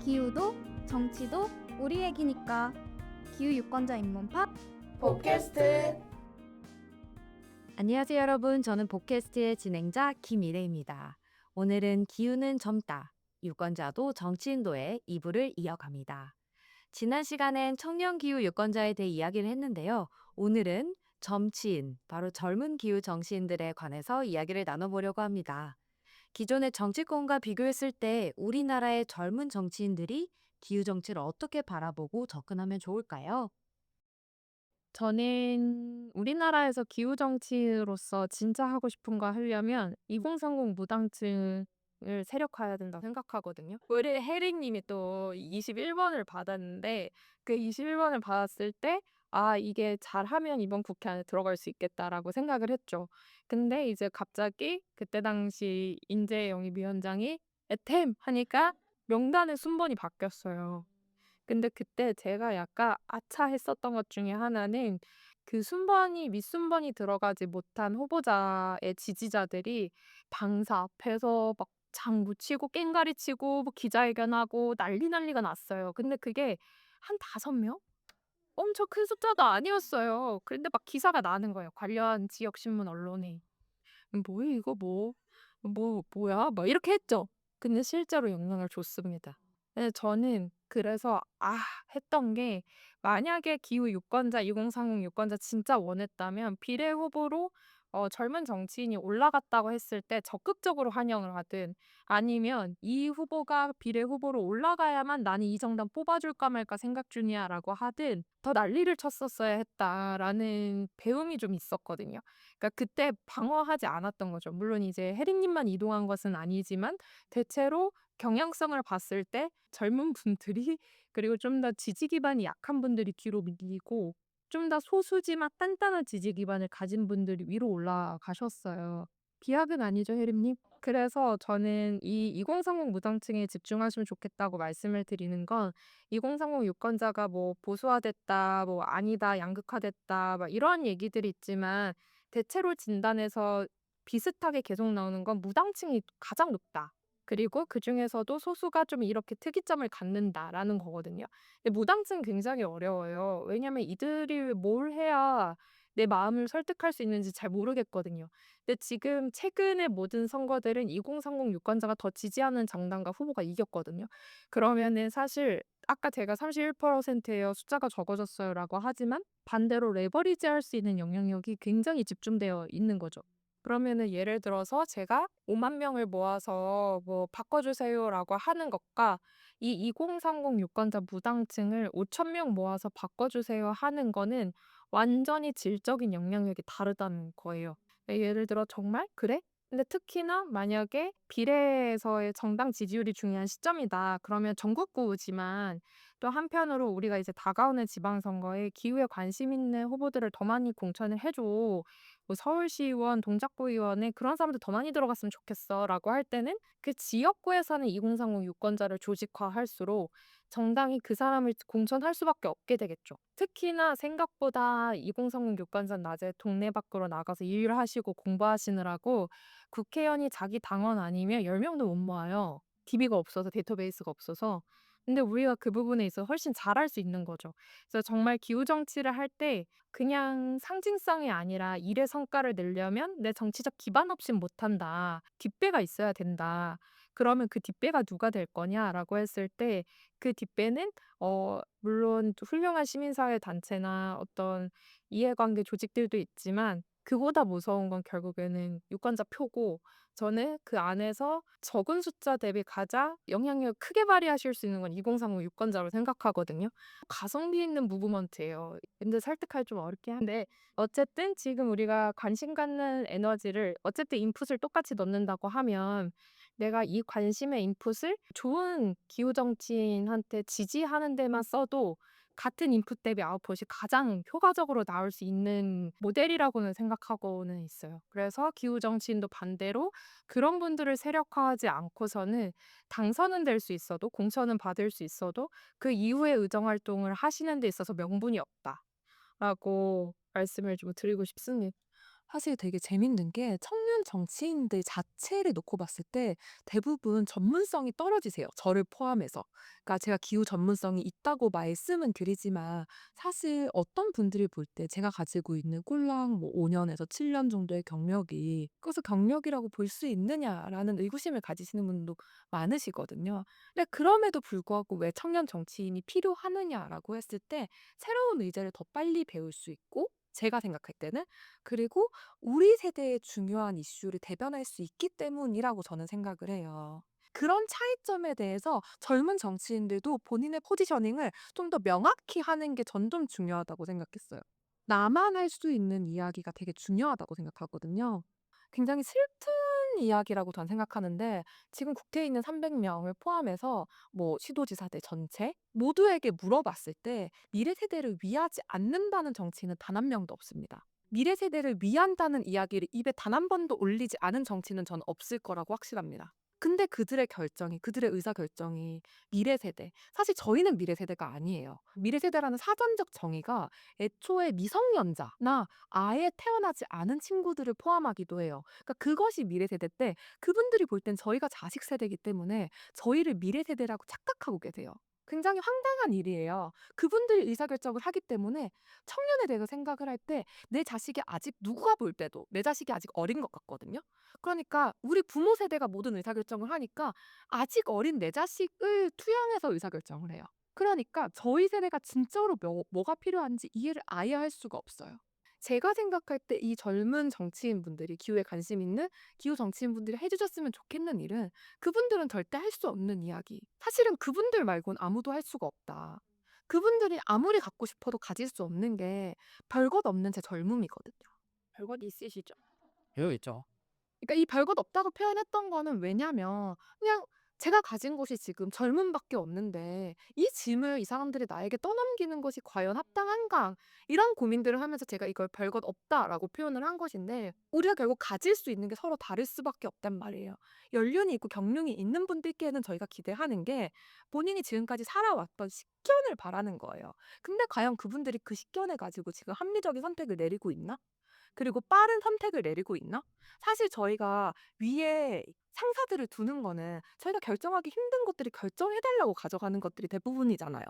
기후도 정치도 우리 얘기니까 기후 유권자 입문파 팟캐스트. 안녕하세요, 여러분. 저는 팟캐스트의 진행자 김미래입니다. 오늘은 기후는 젊다, 유권자도 정치인도의 2부를 이어갑니다. 지난 시간엔 청년 기후 유권자에 대해 이야기를 했는데요. 오늘은 정치인, 바로 젊은 기후 정치인들에 관해서 이야기를 나눠보려고 합니다. 기존의 정치권과 비교했을 때 우리나라의 젊은 정치인들이 기후 정치를 어떻게 바라보고 접근하면 좋을까요? 저는 우리나라에서 기후 정치로서 진짜 하고 싶은 거 하려면 2030 무당층을 세력화해야 된다고 생각하거든요. 우리 혜링 님이 또 21번을 받았는데 그 21번을 받았을 때 이게 잘하면 이번 국회 안에 들어갈 수 있겠다라고 생각을 했죠. 근데 이제 갑자기 그때 당시 인재영입위원장이 애템 하니까 명단의 순번이 바뀌었어요. 근데 그때 제가 약간 아차 했었던 것 중에 하나는 그 순번이 윗순번이 들어가지 못한 후보자의 지지자들이 방사 앞에서 막 장구 치고 깽가리 치고 뭐 기자회견하고 난리가 났어요. 근데 그게 한 5명? 엄청 큰 숫자도 아니었어요. 그런데 막 기사가 나는 거예요. 관련 지역 신문 언론에. 뭐야 이거 뭐야? 막 이렇게 했죠. 근데 실제로 영향을 줬습니다. 근데 저는 그래서 했던 게 만약에 기후 유권자 2030 유권자 진짜 원했다면 비례 후보로 젊은 정치인이 올라갔다고 했을 때 적극적으로 환영을 하든 아니면 이 후보가 비례 후보로 올라가야만 나는 이 정당 뽑아줄까 말까 생각 중이야라고 하든 더 난리를 쳤었어야 했다라는 배움이 좀 있었거든요. 그러니까 그때 방어하지 않았던 거죠. 물론 이제 혜린님만 이동한 것은 아니지만 대체로 경향성을 봤을 때 젊은 분들이 그리고 좀 더 지지 기반이 약한 분들이 뒤로 밀리고 좀 더 소수지만 단단한 지지 기반을 가진 분들이 위로 올라가셨어요. 비약은 아니죠, 혜림님? 그래서 저는 이 2030 무당층에 집중하시면 좋겠다고 말씀을 드리는 건 2030 유권자가 뭐 보수화됐다, 뭐 아니다, 양극화됐다, 막 이런 얘기들이 있지만 대체로 진단에서 비슷하게 계속 나오는 건 무당층이 가장 높다. 그리고 그중에서도 소수가 좀 이렇게 특이점을 갖는다라는 거거든요. 근데 무당층은 굉장히 어려워요. 왜냐면 이들이 뭘 해야 내 마음을 설득할 수 있는지 잘 모르겠거든요. 근데 지금 최근의 모든 선거들은 2030 유권자가 더 지지하는 정당과 후보가 이겼거든요. 그러면은 사실 아까 제가 31%예요. 숫자가 적어졌어요라고 하지만 반대로 레버리지할 수 있는 영향력이 굉장히 집중되어 있는 거죠. 그러면은 예를 들어서 제가 5만 명을 모아서 뭐 바꿔주세요라고 하는 것과 이 2030 유권자 무당층을 5천 명 모아서 바꿔주세요 하는 거는 완전히 질적인 영향력이 다르다는 거예요. 예를 들어 정말 그래? 근데 특히나 만약에 비례에서의 정당 지지율이 중요한 시점이다. 그러면 전국구지만 또 한편으로 우리가 이제 다가오는 지방선거에 기후에 관심 있는 후보들을 더 많이 공천을 해줘. 뭐 서울시의원, 동작구의원에 그런 사람들 더 많이 들어갔으면 좋겠어라고 할 때는 그 지역구에서는 2030 유권자를 조직화할수록 정당이 그 사람을 공천할 수밖에 없게 되겠죠. 특히나 생각보다 2030 유권자는 낮에 동네 밖으로 나가서 일하시고 공부하시느라고 국회의원이 자기 당원 아니면 10명도 못 모아요. DB가 없어서 데이터베이스가 없어서. 근데 우리가 그 부분에 있어서 훨씬 잘할 수 있는 거죠. 그래서 정말 기후 정치를 할 때 그냥 상징성이 아니라 일의 성과를 내려면 내 정치적 기반 없인 못한다. 뒷배가 있어야 된다. 그러면 그 뒷배가 누가 될 거냐라고 했을 때 그 뒷배는 물론 훌륭한 시민사회 단체나 어떤 이해관계 조직들도 있지만 그보다 무서운 건 결국에는 유권자 표고 저는 그 안에서 적은 숫자 대비 가장 영향력을 크게 발휘하실 수 있는 건 2030 유권자로 생각하거든요. 가성비 있는 무브먼트예요. 근데 설득하기 좀 어렵긴 한데 어쨌든 지금 우리가 관심 갖는 에너지를 어쨌든 인풋을 똑같이 넣는다고 하면 내가 이 관심의 인풋을 좋은 기후 정치인한테 지지하는 데만 써도 같은 인풋 대비 아웃풋이 가장 효과적으로 나올 수 있는 모델이라고는 생각하고는 있어요. 그래서 기후 정치인도 반대로 그런 분들을 세력화하지 않고서는 당선은 될 수 있어도 공천은 받을 수 있어도 그 이후에 의정 활동을 하시는 데 있어서 명분이 없다라고 말씀을 좀 드리고 싶습니다. 사실 되게 재밌는 게 청년 정치인들 자체를 놓고 봤을 때 대부분 전문성이 떨어지세요. 저를 포함해서. 그러니까 제가 기후 전문성이 있다고 말씀은 드리지만 사실 어떤 분들이 볼 때 제가 가지고 있는 꼴랑 뭐 5년에서 7년 정도의 경력이 그것을 경력이라고 볼 수 있느냐라는 의구심을 가지시는 분도 많으시거든요. 근데 그럼에도 불구하고 왜 청년 정치인이 필요하느냐라고 했을 때 새로운 의제를 더 빨리 배울 수 있고 제가 생각할 때는 그리고 우리 세대의 중요한 이슈를 대변할 수 있기 때문이라고 저는 생각을 해요. 그런 차이점에 대해서 젊은 정치인들도 본인의 포지셔닝을 좀 더 명확히 하는 게 전 좀 중요하다고 생각했어요. 나만 할 수 있는 이야기가 되게 중요하다고 생각하거든요. 굉장히 슬픈 이야기라고 전 생각하는데 지금 국회에 있는 300명을 포함해서 뭐 시도지사들 전체 모두에게 물어봤을 때 미래 세대를 위하지 않는다는 정치인은 단 한 명도 없습니다. 미래 세대를 위한다는 이야기를 입에 단 한 번도 올리지 않은 정치는 저는 없을 거라고 확실합니다. 근데 그들의 결정이, 그들의 의사결정이 미래 세대. 사실 저희는 미래 세대가 아니에요. 미래 세대라는 사전적 정의가 애초에 미성년자나 아예 태어나지 않은 친구들을 포함하기도 해요. 그러니까 그것이 미래 세대 때 그분들이 볼 땐 저희가 자식 세대이기 때문에 저희를 미래 세대라고 착각하고 계세요. 굉장히 황당한 일이에요. 그분들이 의사결정을 하기 때문에 청년에 대해서 생각을 할 때 내 자식이 아직 누가 볼 때도 내 자식이 아직 어린 것 같거든요. 그러니까 우리 부모 세대가 모든 의사결정을 하니까 아직 어린 내 자식을 투영해서 의사결정을 해요. 그러니까 저희 세대가 진짜로 뭐가 필요한지 이해를 아예 할 수가 없어요. 제가 생각할 때 이 젊은 정치인분들이 기후에 관심 있는 기후 정치인분들이 해주셨으면 좋겠는 일은 그분들은 절대 할 수 없는 이야기. 사실은 그분들 말고는 아무도 할 수가 없다. 그분들이 아무리 갖고 싶어도 가질 수 없는 게 별것 없는 제 젊음이거든요. 별것 있으시죠? 여유 있죠. 그러니까 이 별것 없다고 표현했던 거는 왜냐면 그냥 제가 가진 것이 지금 젊음밖에 없는데 이 짐을 이 사람들이 나에게 떠넘기는 것이 과연 합당한가? 이런 고민들을 하면서 제가 이걸 별것 없다라고 표현을 한 것인데 우리가 결국 가질 수 있는 게 서로 다를 수밖에 없단 말이에요. 연륜이 있고 경륜이 있는 분들께는 저희가 기대하는 게 본인이 지금까지 살아왔던 식견을 바라는 거예요. 근데 과연 그분들이 그 식견을 가지고 지금 합리적인 선택을 내리고 있나? 그리고 빠른 선택을 내리고 있나? 사실 저희가 위에 상사들을 두는 거는 저희가 결정하기 힘든 것들이 결정해 달라고 가져가는 것들이 대부분이잖아요.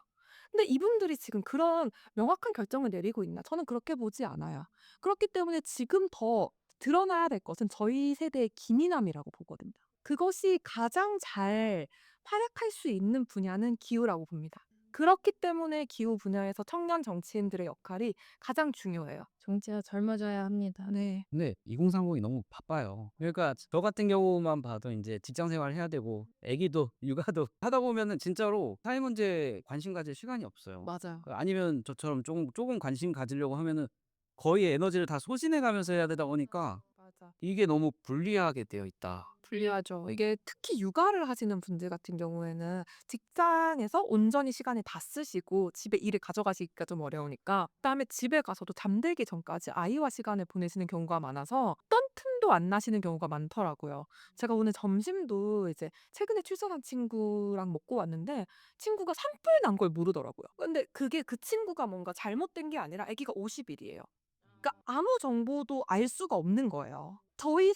근데 이분들이 지금 그런 명확한 결정을 내리고 있나? 저는 그렇게 보지 않아요. 그렇기 때문에 지금 더 드러나야 될 것은 저희 세대의 기민함이라고 보거든요. 그것이 가장 잘 활약할 수 있는 분야는 기후라고 봅니다. 그렇기 때문에 기후 분야에서 청년 정치인들의 역할이 가장 중요해요. 정치가 젊어져야 합니다. 네. 근데 2030이 너무 바빠요. 그러니까 저 같은 경우만 봐도 이제 직장 생활 해야 되고 애기도 육아도 하다 보면은 진짜로 사회 문제에 관심 가질 시간이 없어요. 맞아요. 아니면 저처럼 조금 관심 가지려고 하면은 거의 에너지를 다 소진해 가면서 해야 되다 보니까 맞아. 이게 너무 불리하게 되어 있다. 불리하죠. 이게 특히 육아를 하시는 분들 같은 경우에는 직장에서 온전히 시간을 다 쓰시고 집에 일을 가져가시기가 좀 어려우니까 그다음에 집에 가서도 잠들기 전까지 아이와 시간을 보내시는 경우가 많아서 어떤 틈도 안 나시는 경우가 많더라고요. 제가 오늘 점심도 이제 최근에 출산한 친구랑 먹고 왔는데 친구가 산불 난 걸 모르더라고요. 근데 그게 그 친구가 뭔가 잘못된 게 아니라 아기가 50일이에요. 그러니까 아무 정보도 알 수가 없는 거예요. 저희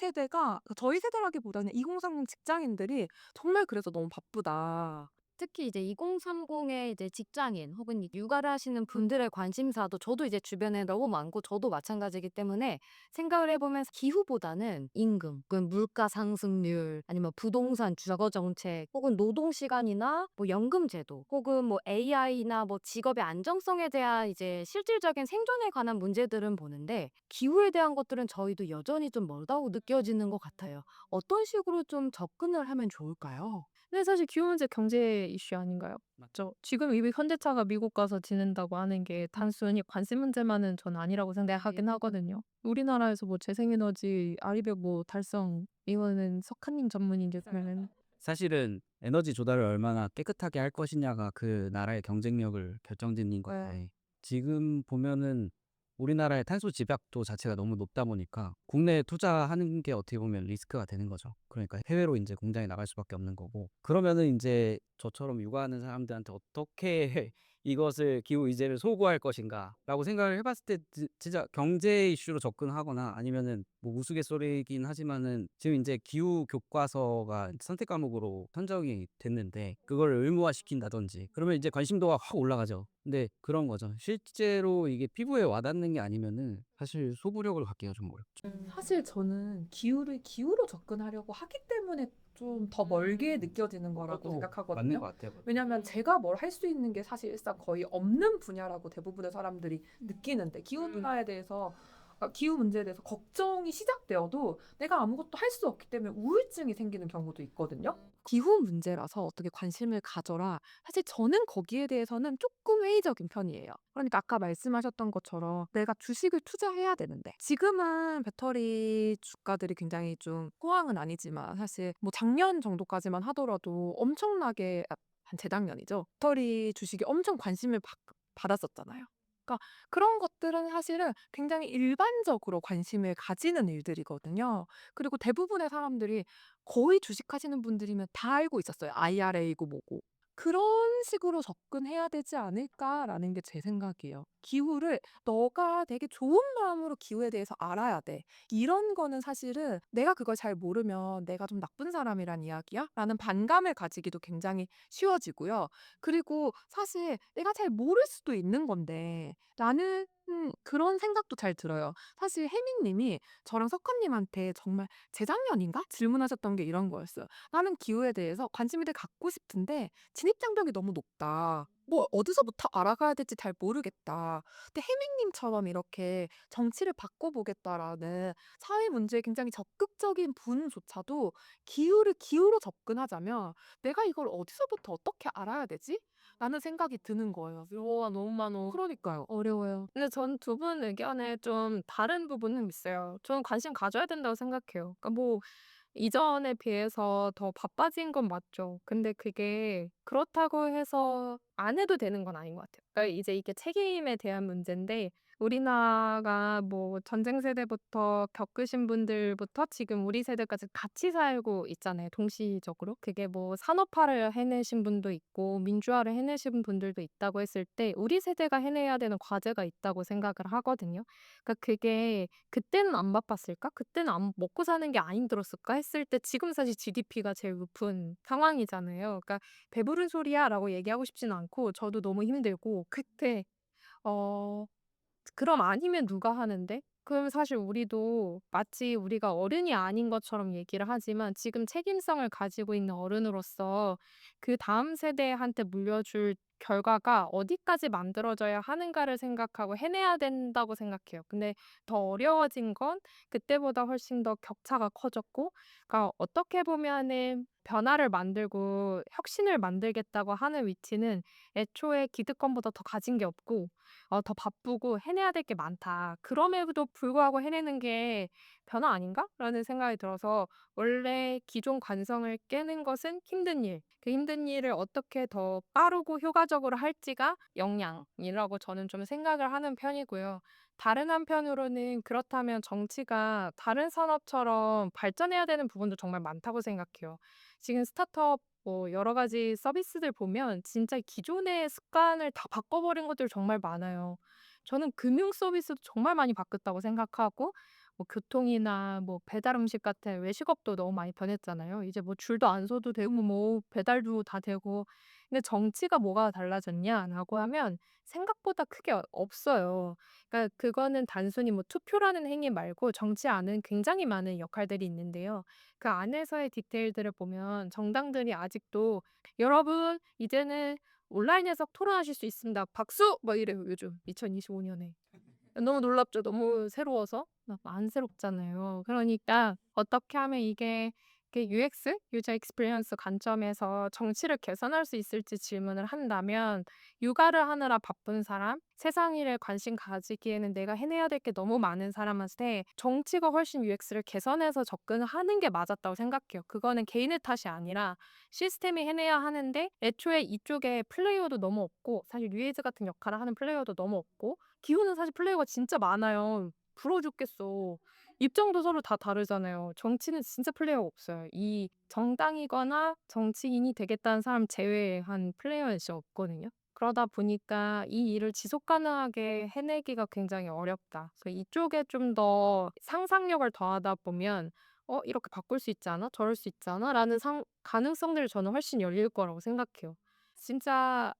세대라기보다는 2030 직장인들이 정말 그래서 너무 바쁘다. 특히 이제 2030의 이제 직장인 혹은 육아를 하시는 분들의 관심사도 저도 이제 주변에 너무 많고 저도 마찬가지이기 때문에 생각을 해보면 기후보다는 임금, 혹은 물가 상승률, 아니면 부동산 주거 정책, 혹은 노동 시간이나 뭐 연금 제도, 혹은 뭐 AI나 뭐 직업의 안정성에 대한 이제 실질적인 생존에 관한 문제들은 보는데 기후에 대한 것들은 저희도 여전히 좀 멀다고 느껴지는 것 같아요. 어떤 식으로 좀 접근을 하면 좋을까요? 근데 사실 기후 문제 경제 이슈 아닌가요? 맞죠? 지금 이미 현대차가 미국 가서 지는다고 하는 게 단순히 관심 문제만은 전 아니라고 생각하긴 하거든요. 우리나라에서 뭐 재생에너지 아리백 뭐 달성 이거는 석한님 전문이겠지만은 사실은 에너지 조달을 얼마나 깨끗하게 할 것이냐가 그 나라의 경쟁력을 결정짓는 건데 지금 보면은 우리나라의 탄소 집약도 자체가 너무 높다 보니까 국내에 투자하는 게 어떻게 보면 리스크가 되는 거죠. 그러니까 해외로 이제 공장에 나갈 수밖에 없는 거고 그러면은 이제 저처럼 육아하는 사람들한테 어떻게 이것을 기후 의제를 소구할 것인가라고 생각을 해봤을 때 진짜 경제 이슈로 접근하거나 아니면은 뭐 우스갯소리긴 하지만은 지금 이제 기후 교과서가 선택 과목으로 선정이 됐는데 그걸 의무화시킨다든지 그러면 이제 관심도가 확 올라가죠. 근데 그런 거죠. 실제로 이게 피부에 와닿는 게 아니면은 사실 소구력을 갖기가 좀 어렵죠. 사실 저는 기후를 기후로 접근하려고 하기 때문에 좀 더 멀게 느껴지는 거라고 맞는 생각하거든요. 것 같아요. 왜냐면 제가 뭘 할 수 있는 게 사실상 거의 없는 분야라고 대부분의 사람들이 느끼는데 기후 변화에 대해서 기후 문제에 대해서 걱정이 시작되어도 내가 아무것도 할 수 없기 때문에 우울증이 생기는 경우도 있거든요. 기후 문제라서 어떻게 관심을 가져라. 사실 저는 거기에 대해서는 조금 회의적인 편이에요. 그러니까 아까 말씀하셨던 것처럼 내가 주식을 투자해야 되는데 지금은 배터리 주가들이 굉장히 좀 호황은 아니지만 사실 뭐 작년 정도까지만 하더라도 엄청나게 한 재작년이죠. 배터리 주식이 엄청 관심을 받았었잖아요. 그러니까 그런 것들은 사실은 굉장히 일반적으로 관심을 가지는 일들이거든요. 그리고 대부분의 사람들이 거의 주식하시는 분들이면 다 알고 있었어요. IRA고 뭐고. 그런 식으로 접근해야 되지 않을까라는 게 제 생각이에요. 기후를 너가 되게 좋은 마음으로 기후에 대해서 알아야 돼. 이런 거는 사실은 내가 그걸 잘 모르면 내가 좀 나쁜 사람이란 이야기야? 라는 반감을 가지기도 굉장히 쉬워지고요. 그리고 사실 내가 잘 모를 수도 있는 건데 나는 그런 생각도 잘 들어요. 사실 혜민 님이 저랑 석한 님한테 정말 재작년인가? 질문하셨던 게 이런 거였어요. 나는 기후에 대해서 관심을 갖고 싶은데 진입장벽이 너무 높다. 뭐 어디서부터 알아가야 될지 잘 모르겠다. 근데 혜민님처럼 이렇게 정치를 바꿔보겠다라는 사회 문제에 굉장히 적극적인 분조차도 기후를 기후로 접근하자면 내가 이걸 어디서부터 어떻게 알아야 되지? 라는 생각이 드는 거예요. 와, 너무 많어. 그러니까요. 어려워요. 근데 전 두 분 의견에 좀 다른 부분은 있어요. 저는 관심 가져야 된다고 생각해요. 그러니까 뭐 이전에 비해서 더 바빠진 건 맞죠. 근데 그게 그렇다고 해서 안 해도 되는 건 아닌 것 같아요. 그러니까 이제 이게 책임에 대한 문제인데 우리나라가 뭐 전쟁 세대부터 겪으신 분들부터 지금 우리 세대까지 같이 살고 있잖아요. 동시적으로. 그게 뭐 산업화를 해내신 분도 있고 민주화를 해내신 분들도 있다고 했을 때 우리 세대가 해내야 되는 과제가 있다고 생각을 하거든요. 그러니까 그게 그때는 안 바빴을까? 그때는 안 먹고 사는 게 안 힘들었을까? 했을 때 지금 사실 GDP가 제일 높은 상황이잖아요. 그러니까 "배부른 소리야."라고 얘기하고 싶지는 않고 저도 너무 힘들고 그때 어 그럼 아니면 누가 하는데? 그럼 사실 우리도 마치 우리가 어른이 아닌 것처럼 얘기를 하지만 지금 책임성을 가지고 있는 어른으로서 그다음 세대한테 물려줄 결과가 어디까지 만들어져야 하는가를 생각하고 해내야 된다고 생각해요. 근데 더 어려워진 건 그때보다 훨씬 더 격차가 커졌고 그러니까 어떻게 보면은 변화를 만들고 혁신을 만들겠다고 하는 위치는 애초에 기득권보다 더 가진 게 없고 더 바쁘고 해내야 될 게 많다. 그럼에도 불구하고 해내는 게 변화 아닌가?'라는 생각이 들어서 원래 기존 관성을 깨는 것은 힘든 일, 그 힘든 일을 어떻게 더 빠르고 효과적으로 할지가 역량이라고 저는 좀 생각을 하는 편이고요. 다른 한편으로는 그렇다면 정치가 다른 산업처럼 발전해야 되는 부분도 정말 많다고 생각해요. 지금 스타트업 뭐 여러 가지 서비스들 보면 진짜 기존의 습관을 다 바꿔버린 것들 정말 많아요. 저는 금융 서비스도 정말 많이 바뀌었다고 생각하고 뭐 교통이나 뭐 배달 음식 같은 외식업도 너무 많이 변했잖아요. 이제 뭐 줄도 안 서도 되고 뭐 배달도 다 되고. 근데 정치가 뭐가 달라졌냐라고 하면 생각보다 크게 없어요. 그러니까 그거는 단순히 뭐 투표라는 행위 말고 정치 안은 굉장히 많은 역할들이 있는데요. 그 안에서의 디테일들을 보면 정당들이 아직도 "여러분 이제는 온라인에서 토론하실 수 있습니다. 박수!" 막 이래요 요즘 2025년에. 너무 놀랍죠. 너무 새로워서. 안 새롭잖아요. 그러니까 어떻게 하면 이게 UX, 유저 익스피리언스 관점에서 정치를 개선할 수 있을지 질문을 한다면 육아를 하느라 바쁜 사람, 세상 일에 관심 가지기에는 내가 해내야 될 게 너무 많은 사람한테 정치가 훨씬 UX를 개선해서 접근을 하는 게 맞았다고 생각해요. 그거는 개인의 탓이 아니라 시스템이 해내야 하는데 애초에 이쪽에 플레이어도 너무 없고 사실 뉴에이즈 같은 역할을 하는 플레이어도 너무 없고 기후는 사실 플레이어가 진짜 많아요. 부러워 죽겠어. 입장도 서로 다 다르잖아요. 정치는 진짜 플레이어가 없어요. 이 정당이거나 정치인이 되겠다는 사람 제외한 플레이어는 진짜 없거든요. 그러다 보니까 이 일을 지속 가능하게 해내기가 굉장히 어렵다. 그래서 이쪽에 좀 더 상상력을 더하다 보면 이렇게 바꿀 수 있지 않아? 저럴 수 있지 않아? 라는 가능성들이 저는 훨씬 열릴 거라고 생각해요. 진짜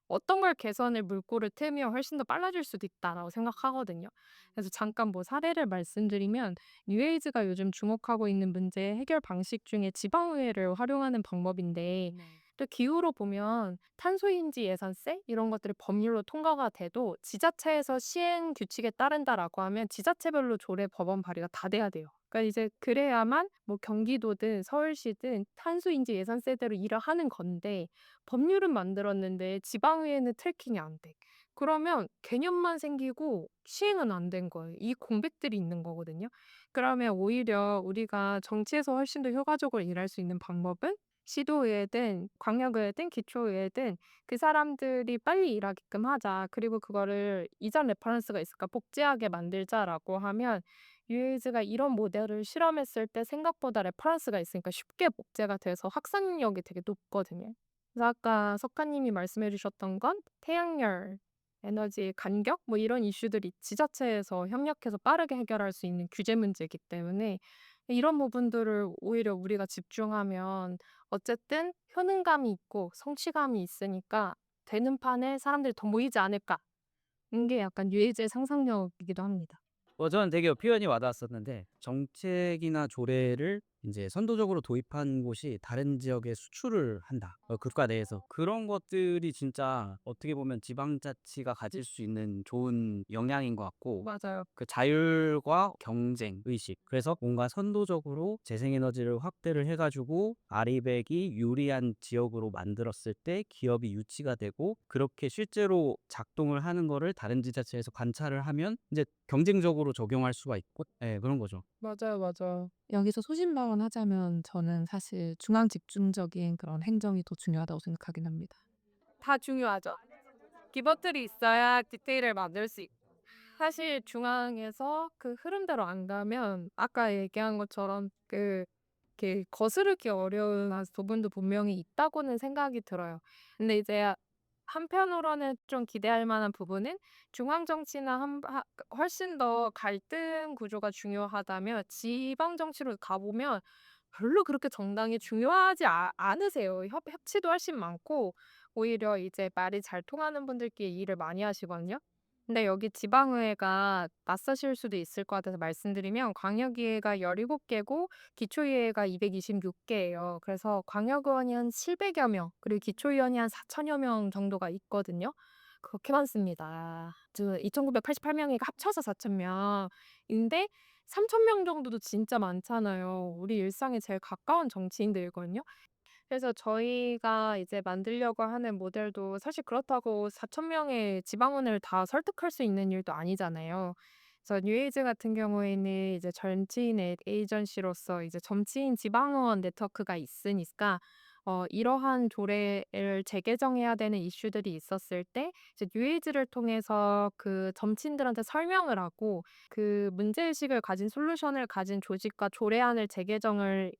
어떤 걸 개선을 물꼬를 트면 훨씬 더 빨라질 수도 있다라고 생각하거든요. 그래서 잠깐 뭐 사례를 말씀드리면 뉴에이즈가 요즘 주목하고 있는 문제 해결 방식 중에 지방의회를 활용하는 방법인데 또 기후로 보면 탄소인지 예산세 이런 것들이 법률로 통과가 돼도 지자체에서 시행 규칙에 따른다라고 하면 지자체별로 조례 법안 발의가 다 돼야 돼요. 그러니까 이제 그래야만 뭐 경기도든 서울시든 탄소인지 예산세대로 일을 하는 건데 법률은 만들었는데 지방의회는 트래킹이 안 돼. 그러면 개념만 생기고 시행은 안 된 거예요. 이 공백들이 있는 거거든요. 그러면 오히려 우리가 정치에서 훨씬 더 효과적으로 일할 수 있는 방법은 시도의회든 광역의회든 기초의회든 그 사람들이 빨리 일하게끔 하자. 그리고 그거를 이전 레퍼런스가 있으니까 복제하게 만들자라고 하면 뉴에이즈가 이런 모델을 실험했을 때 생각보다 레퍼런스가 있으니까 쉽게 복제가 돼서 확산력이 되게 높거든요. 그래서 아까 석가님이 말씀해 주셨던 건 태양열, 에너지 간격 뭐 이런 이슈들이 지자체에서 협력해서 빠르게 해결할 수 있는 규제 문제이기 때문에 이런 부분들을 오히려 우리가 집중하면 어쨌든 효능감이 있고 성취감이 있으니까 되는 판에 사람들이 더 모이지 않을까. 이게 약간 뉴에이즈의 상상력이기도 합니다. 저는 되게 표현이 와닿았었는데 정책이나 조례를 이제 선도적으로 도입한 곳이 다른 지역에 수출을 한다. 국가 내에서. 그런 것들이 진짜 어떻게 보면 지방자치가 가질 수 있는 좋은 영향인 것 같고 맞아요. 그 자율과 경쟁 의식. 그래서 뭔가 선도적으로 재생에너지를 확대를 해가지고 아리백이 유리한 지역으로 만들었을 때 기업이 유치가 되고 그렇게 실제로 작동을 하는 거를 다른 지자체에서 관찰을 하면 이제 경쟁적으로 적용할 수가 있고 네, 그런 거죠. 맞아요, 맞아요. 여기서 소신발언하자면 저는 사실 중앙 집중적인 그런 행정이 더 중요하다고 생각하긴 합니다. 다 중요하죠. 기버틀이 있어야 디테일을 만들 수 있고 사실 중앙에서 그 흐름대로 안 가면 아까 얘기한 것처럼 이렇게 거스르기 어려운 부분도 분명히 있다고는 생각이 들어요. 근데 이제 한편으로는 좀 기대할 만한 부분은 중앙 정치나 훨씬 더 갈등 구조가 중요하다면 지방 정치로 가보면 별로 그렇게 정당이 중요하지 않으세요. 협치도 훨씬 많고 오히려 이제 말이 잘 통하는 분들끼리 일을 많이 하시거든요. 근데 여기 지방의회가 낯서실 수도 있을 것 같아서 말씀드리면 광역의회가 17개고 기초의회가 226개예요. 그래서 광역의원이 한 700여 명, 그리고 기초의원이 한 4천여 명 정도가 있거든요. 그렇게 많습니다. 2,988명이 합쳐서 4천 명인데 3천 명 정도도 진짜 많잖아요. 우리 일상에 제일 가까운 정치인들이거든요. 그래서 저희가 이제 만들려고 하는 모델도 사실 그렇다고 4천 명의 지방원을 다 설득할 수 있는 일도 아니잖아요. 그래서 뉴에이즈 같은 경우에는 이제 정치인 에이전시로서 이제 정치인 지방의원 네트워크가 있으니까 이러한 조례를 재개정해야 되는 이슈들이 있었을 때 이제 뉴에이즈를 통해서 그 정치인들한테 설명을 하고 그 문제의식을 가진 솔루션을 가진 조직과 조례안을 재개정을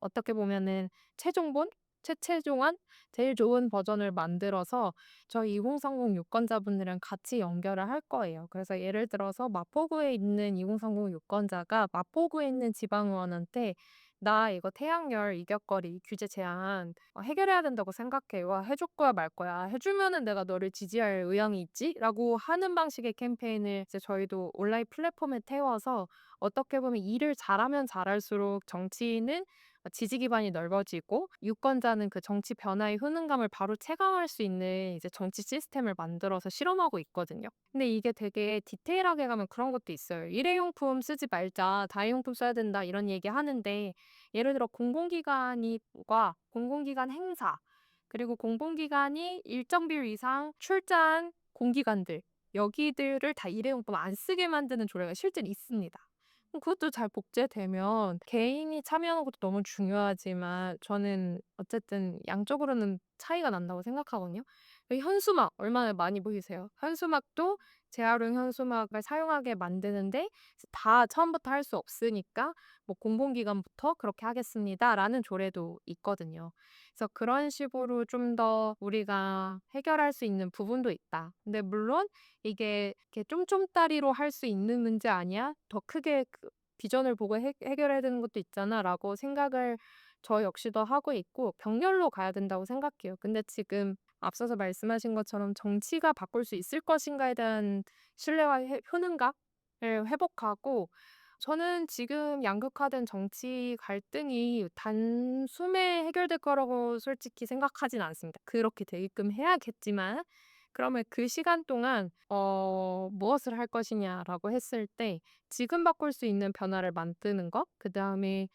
어떻게 보면은 최종본? 최최종안? 제일 좋은 버전을 만들어서 저희 2030 유권자분들이랑 같이 연결을 할 거예요. 그래서 예를 들어서 마포구에 있는 2030 유권자가 마포구에 있는 지방의원한테 "나 이거 태양열 이격거리 규제 제한 해결해야 된다고 생각해. 와 해줄 거야 말 거야. 해주면은 내가 너를 지지할 의향이 있지?"라고 하는 방식의 캠페인을 이제 저희도 온라인 플랫폼에 태워서 어떻게 보면 일을 잘하면 잘할수록 정치인은 지지 기반이 넓어지고 유권자는 그 정치 변화의 효능감을 바로 체감할 수 있는 이제 정치 시스템을 만들어서 실험하고 있거든요. 근데 이게 되게 디테일하게 가면 그런 것도 있어요. "일회용품 쓰지 말자. 다회용품 써야 된다." 이런 얘기하는데 예를 들어 공공기관과 공공기관 행사 그리고 공공기관이 일정 비율 이상 출자한 공기관들 여기들을 다 일회용품 안 쓰게 만드는 조례가 실제로 있습니다. 그것도 잘 복제되면 개인이 참여하는 것도 너무 중요하지만 저는 어쨌든 양쪽으로는 차이가 난다고 생각하거든요. 현수막 얼마나 많이 보이세요? 현수막도 재활용 현수막을 사용하게 만드는데 다 처음부터 할 수 없으니까 뭐 공공기관부터 그렇게 하겠습니다라는 조례도 있거든요. 그래서 그런 식으로 좀 더 우리가 해결할 수 있는 부분도 있다. 근데 물론 이게 이렇게 쫌쫌따리로 할 수 있는 문제 아니야? 더 크게 비전을 보고 해결해야 되는 것도 있잖아라고 생각을 저 역시도 하고 있고 병렬로 가야 된다고 생각해요. 근데 지금 앞서서 말씀하신 것처럼 정치가 바꿀 수 있을 것인가에 대한 신뢰와 효능감을 회복하고 저는 지금 양극화된 정치 갈등이 단숨에 해결될 거라고 솔직히 생각하진 않습니다. 그렇게 되게끔 해야겠지만 그러면 그 시간 동안 무엇을 할 것이냐라고 했을 때 지금 바꿀 수 있는 변화를 만드는 것, 그다음에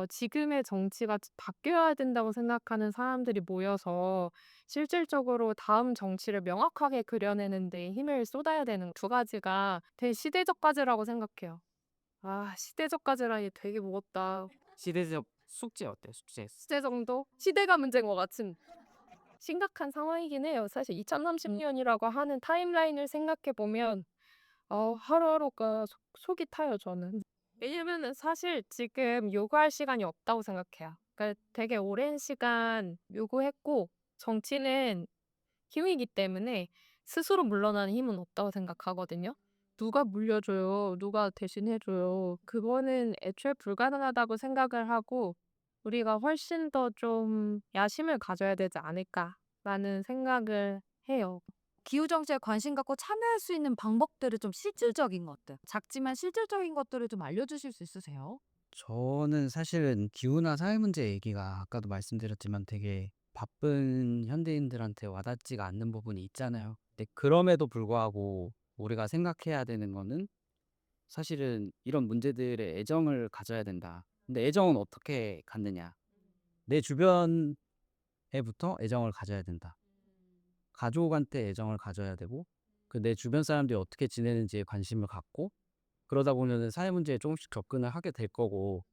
지금의 정치가 바뀌어야 된다고 생각하는 사람들이 모여서 실질적으로 다음 정치를 명확하게 그려내는 데 힘을 쏟아야 되는 두 가지가 되게 시대적 과제라고 생각해요. 아, 시대적 과제라니 되게 무겁다. 시대적 숙제 어때요? 숙제. 숙제 정도? 시대가 문제인 것 같은 심각한 상황이긴 해요. 사실 2030년이라고 하는 타임라인을 생각해 보면 하루하루가 속이 타요, 저는. 왜냐면은 사실 지금 요구할 시간이 없다고 생각해요. 그러니까 되게 오랜 시간 요구했고 정치는 힘이기 때문에 스스로 물러나는 힘은 없다고 생각하거든요. 누가 물려줘요? 누가 대신해줘요? 그거는 애초에 불가능하다고 생각을 하고 우리가 훨씬 더 좀 야심을 가져야 되지 않을까라는 생각을 해요. 기후 정치에 관심 갖고 참여할 수 있는 방법들을 좀 실질적인 것들, 작지만 실질적인 것들을 좀 알려주실 수 있으세요? 저는 사실은 기후나 사회 문제 얘기가 아까도 말씀드렸지만 되게 바쁜 현대인들한테 와닿지가 않는 부분이 있잖아요. 근데 그럼에도 불구하고 우리가 생각해야 되는 거는 사실은 이런 문제들에 애정을 가져야 된다. 근데 애정은 어떻게 갖느냐? 내 주변에부터 애정을 가져야 된다. 가족한테 애정을 가져야 되고 그 내 주변 사람들이 어떻게 지내는지에 관심을 갖고 그러다 보면은 사회 문제에 조금씩 접근을 하게 될 거고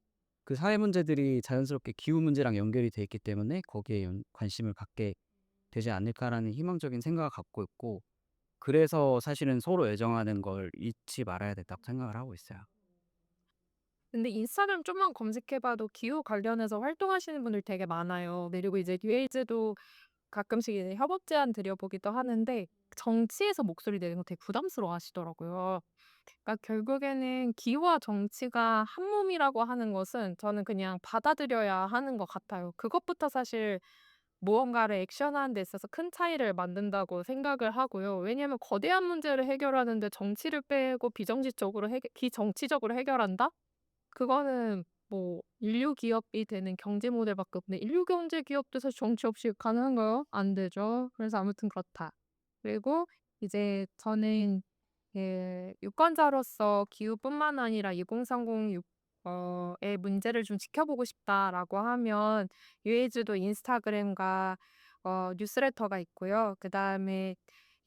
그 사회 문제들이 자연스럽게 기후 문제랑 연결이 돼 있기 때문에 거기에 관심을 갖게 되지 않을까라는 희망적인 생각을 갖고 있고 그래서 사실은 서로 애정하는 걸 잊지 말아야 된다고 생각을 하고 있어요. 근데 인스타그램 좀만 검색해봐도 기후 관련해서 활동하시는 분들 되게 많아요. 그리고 이제 뉴에이즈도 가끔씩 이제 협업 제안 드려보기도 하는데 정치에서 목소리 내는 거 되게 부담스러워 하시더라고요. 그러니까 결국에는 기후와 정치가 한 몸이라고 하는 것은 저는 그냥 받아들여야 하는 것 같아요. 그것부터 사실 무언가를 액션하는 데 있어서 큰 차이를 만든다고 생각을 하고요. 왜냐하면 거대한 문제를 해결하는데 정치를 빼고 비정치적으로 해결한다? 그거는 뭐 인류 기업이 되는 경제 모델밖에 없는데 인류 경제 기업도 사실 정치 없이 가능한가요? 안 되죠. 그래서 아무튼 그렇다. 그리고 이제 저는 유권자로서 기후뿐만 아니라 2030 의 문제를 좀 지켜보고 싶다라고 하면 유에이즈도 인스타그램과 뉴스레터가 있고요. 그다음에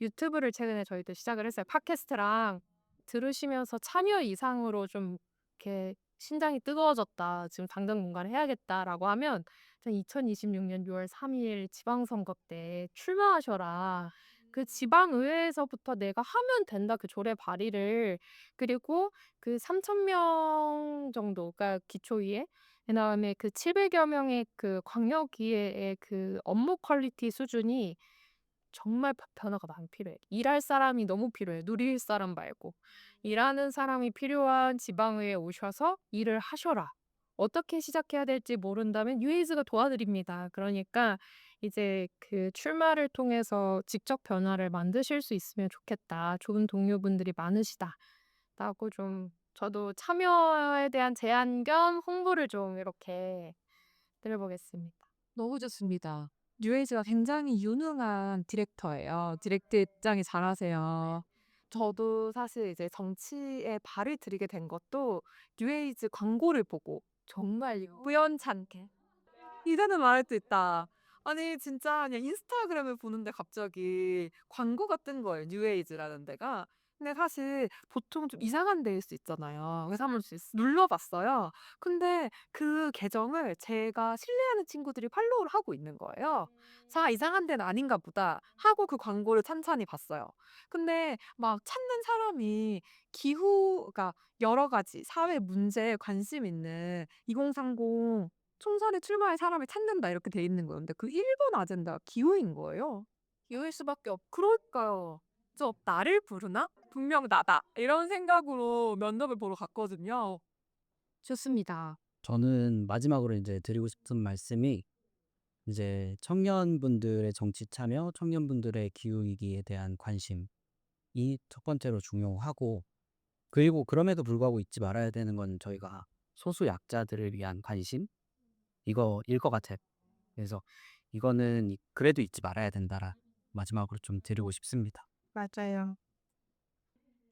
유튜브를 최근에 저희도 시작을 했어요. 팟캐스트랑 들으시면서 참여 이상으로 좀 이렇게 심장이 뜨거워졌다. 지금 당장 뭔가를 해야겠다라고 하면 2026년 6월 3일 지방선거 때 출마하셔라. 그 지방의회에서부터 내가 하면 된다. 그 조례 발의를. 그리고 그 3,000명 정도, 그러니까 기초의회, 그다음에 그 700여 명의 그 광역의회의 그 업무 퀄리티 수준이 정말 변화가 많이 필요해. 일할 사람이 너무 필요해. 누릴 사람 말고. 일하는 사람이 필요한 지방의회에 오셔서 일을 하셔라. 어떻게 시작해야 될지 모른다면 유에이즈가 도와드립니다. 그러니까 이제 그 출마를 통해서 직접 변화를 만드실 수 있으면 좋겠다. 좋은 동료분들이 많으시다. 라고 좀 저도 참여에 대한 제안 겸 홍보를 좀 이렇게 드려보겠습니다. 너무 좋습니다. 뉴에이즈가 굉장히 유능한 디렉터예요. 디렉트 입장이 잘하세요. 저도 사실 이제 정치에 발을 들이게 된 것도 뉴에이즈 광고를 보고 정말 우연찮게 이제는 말할 수 있다. 아니 진짜 그냥 인스타그램을 보는데 갑자기 광고가 뜬 거예요. 뉴에이즈라는 데가. 근데 사실 보통 좀 이상한 데일 수 있잖아요. 그래서 한번 눌러봤어요. 근데 그 계정을 제가 신뢰하는 친구들이 팔로우를 하고 있는 거예요. '자, 이상한 데는 아닌가 보다.' 하고 그 광고를 찬찬히 봤어요. 근데 막 찾는 사람이 그러니까 여러 가지 사회 문제에 관심 있는 2030 총선에 출마할 사람을 찾는다 이렇게 돼 있는 거예요. 근데 그 1번 아젠다가 기후인 거예요. 기후일 수밖에 그러니까요. '나를 부르나? 분명 나다.' 이런 생각으로 면접을 보러 갔거든요. 좋습니다. 저는 마지막으로 이제 드리고 싶은 말씀이 이제 청년분들의 정치 참여, 청년분들의 기후 위기에 대한 관심이 첫 번째로 중요하고 그리고 그럼에도 불구하고 잊지 말아야 되는 건 저희가 소수 약자들을 위한 관심 이거일 것 같아요. 그래서 이거는 그래도 잊지 말아야 된다라 마지막으로 좀 드리고 싶습니다. 맞아요.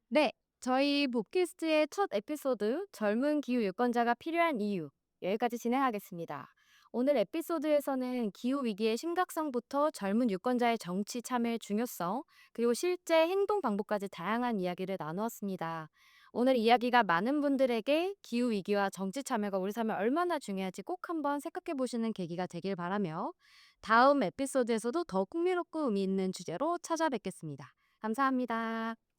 네, 저희 팟캐스트의 첫 에피소드 젊은 기후 유권자가 필요한 이유 여기까지 진행하겠습니다. 오늘 에피소드에서는 기후 위기의 심각성부터 젊은 유권자의 정치 참여의 중요성 그리고 실제 행동 방법까지 다양한 이야기를 나누었습니다. 오늘 이야기가 많은 분들에게 기후 위기와 정치 참여가 우리 삶에 얼마나 중요한지 꼭 한번 생각해 보시는 계기가 되길 바라며 다음 에피소드에서도 더 흥미롭고 의미 있는 주제로 찾아뵙겠습니다. 감사합니다.